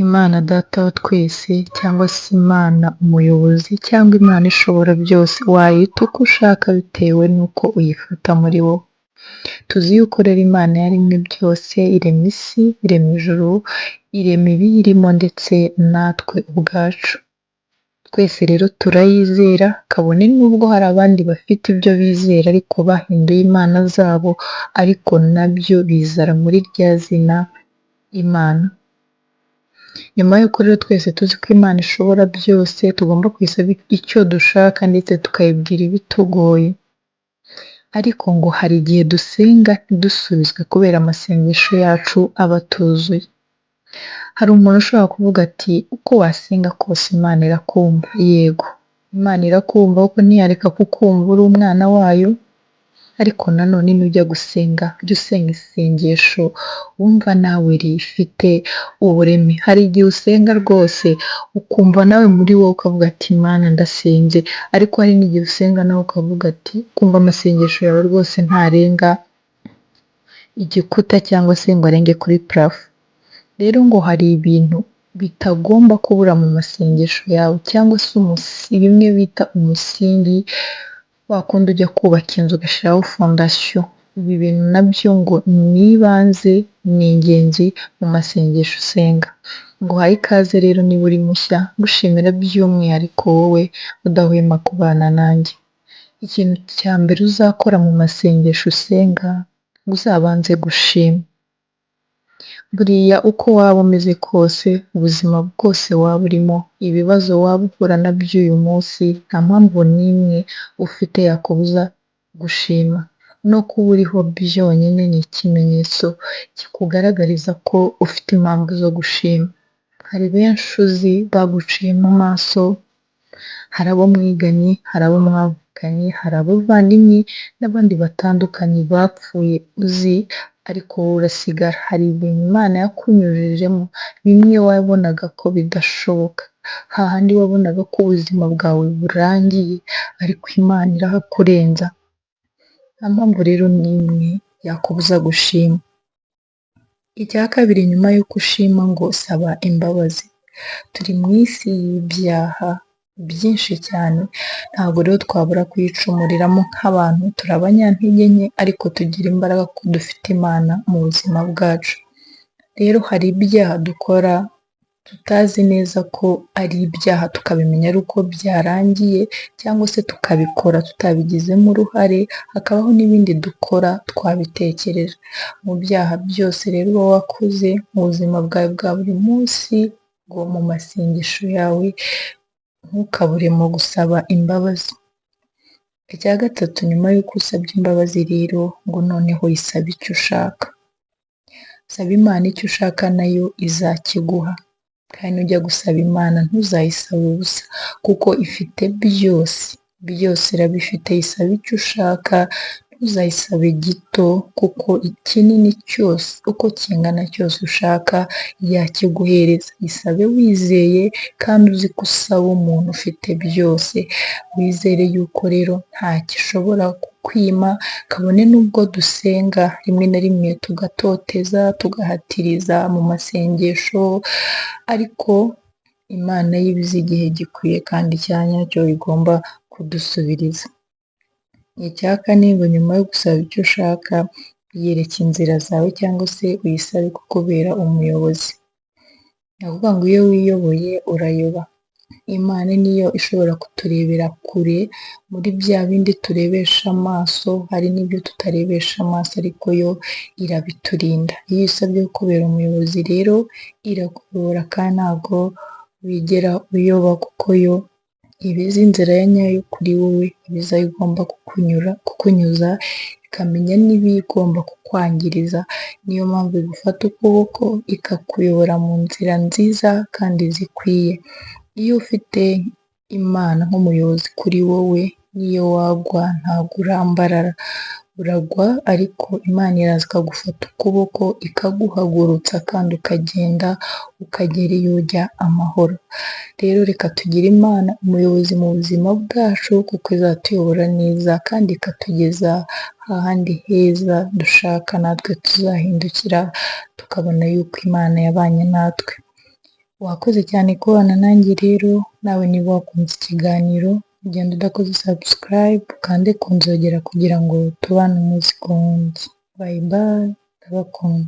Imana Data wa twese cyangwa se Imana Umuyobozi cyangwa Imana Ishobora byose, wayita uko ushaka bitewe n'uko uyifata muri wowe. Tuzi yuko rero Imana yaremye byose, irema isi, irema ijuru, irema ibiyirimo ndetse natwe ubwacu. Twese rero turayizera, kabone n'ubwo hari abandi bafite ibyo bizera ariko bahinduye imana zabo, ariko nabyo bizara muri rya zina Imana. Nyuma y'uko rero twese tuzi ko Imana ishobora byose, tugomba kuyisaba icyo dushaka ndetse tukayibwira ibitugoye. Ariko ngo hari igihe dusenga ntidusubizwe kubera amasengesho yacu aba atuzuye. Hari umuntu ushobora kuvuga ati uko wasenga kose Imana irakumva. Yego, Imana irakumva kuko ntiyareka kukumva uri umwana wayo, ariko nanone nujya gusenga jya usenga isengesho wumva nawe rifite ubureme. Hari igihe usenga rwose ukumva nawe muri wowe ukavuga ati Imana ndasenze, ariko hari n'igihe usenga nawe ukavuga ati kumva amasengesho yawe rwose ntarenga igikuta cyangwa se ngo arenge kuri parafo. Rero ngo hari ibintu bitagomba kubura mu masengesho yawe cyangwa se bimwe bita umusingi, wakunda ujya kubaka inzu ugashyiraho fondasiyo. Ibi bintu nabyo ngo ni ibanze, ni ingenzi mu masengesho usenga. Nguhaye ikaze rero niba uri mushya, ngushimira by'umwihariko wowe udahwema kubana nanjye. Ikintu cya mbere uzakora mu masengesho usenga, uzabanze gushima. Buriya uko waba umeze kose, ubuzima bwose waba urimo, ibibazo waba uhura nabyo uyu munsi, nta mpamvu n'imwe ufite yakubuza gushima. No kuba uriho byonyine ni ikimenyetso kikugaragariza ko ufite impamvu zo gushima. Hari benshi uzi baguciye mu maso, hari abo mwiganye, hari abo mwavuganye, hari abavandimwe n'abandi batandukanye bapfuye uzi, ariko wowe urasigara. Hari ibintu Imana yakunyujijemo, bimwe wabonaga ko bidashoboka, hahandi wabonaga ko ubuzima bwawe burangiye, ariko Imana irahakurenza. Nta mpamvu rero n'imwe yakubuza gushima. Icya kabiri, nyuma y'uko ushima ngo saba imbabazi. Turi mu isi y'ibyaha byinshi cyane, ntabwo rero twabura kuyicumuriramo nk'abantu. Turi abanyantege nke ariko tugira imbaraga ko dufite Imana mu buzima bwacu. Rero hari ibyaha dukora tutazi neza ko ari ibyaha, tukabimenya ari uko byarangiye, cyangwa se tukabikora tutabigizemo uruhare. Hakabaho n'ibindi dukora twabitekereje. Mu byaha byose rero uba wakoze mu buzima bwawe bwa buri munsi, ngo mu masengesho yawe ntukaburemo gusaba imbabazi. Icya gatatu, nyuma y'uko usabye imbabazi rero ngo noneho yisabe icyo ushaka. Saba Imana icyo ushaka nayo izakiguha, kandi nujya gusaba Imana ntuzayisabe ubusa kuko ifite byose, byose irabifite. Yisabe icyo ushaka, ntuzayisabe gito kuko ikinini cyose uko kingana cyose ushaka yakiguhereza. Yisabe wizeye kandi uzi ko usaba umuntu ufite byose. Wizere yuko rero nta gishobora kukwima, kabone n'ubwo dusenga rimwe na rimwe tugatoteza, tugahatiriza mu masengesho, ariko Imana yo iba izi igihe gikwiye kandi cya nyacyo igomba kudusubiriza. Icya kane, ngo nyuma yo gusaba icyo ushaka, yereke inzira zawe cyangwa se uyisabe kukubera umuyobozi. Ni ukuvuga ngo iyo wiyoboye urayoba. Imana niyo ishobora kuturebera kure muri bya bindi turebesha amaso, hari n'ibyo tutarebesha amaso ariko yo irabiturinda. Iyo usabye kukubera umuyobozi rero irakuyobora kandi ntabwo wigera uyoba, kuko yo iba izi inzira ya nyayo kuri wowe, iba izi aho igomba kukunyuza, ikamenya n'ibigomba kukwangiriza. Niyo mpamvu igufata ukuboko ikakuyobora mu nzira nziza kandi zikwiye. Iyo ufite Imana nk'umuyobozi kuri wowe, niyo wagwa ntabwo urambarara. Uragwa ariko Imana iraza ikagufata ukuboko ikaguhagurutsa kandi ukagenda ukagera iyo ujya amahoro. Rero reka tugire Imana umuyobozi mu buzima bwacu, kuko izatuyobora neza kandi ikatugeza ahandi heza dushaka, natwe tuzahindukira tukabona yuko Imana yabanye natwe. Wakoze cyane kubana nanjye rero, nawe niba wakunze ikiganiro ugenda udakoze subscribe ukande ku nzogera kugira ngo tubane umunsi ku wundi. Bye bye, ndabakunda.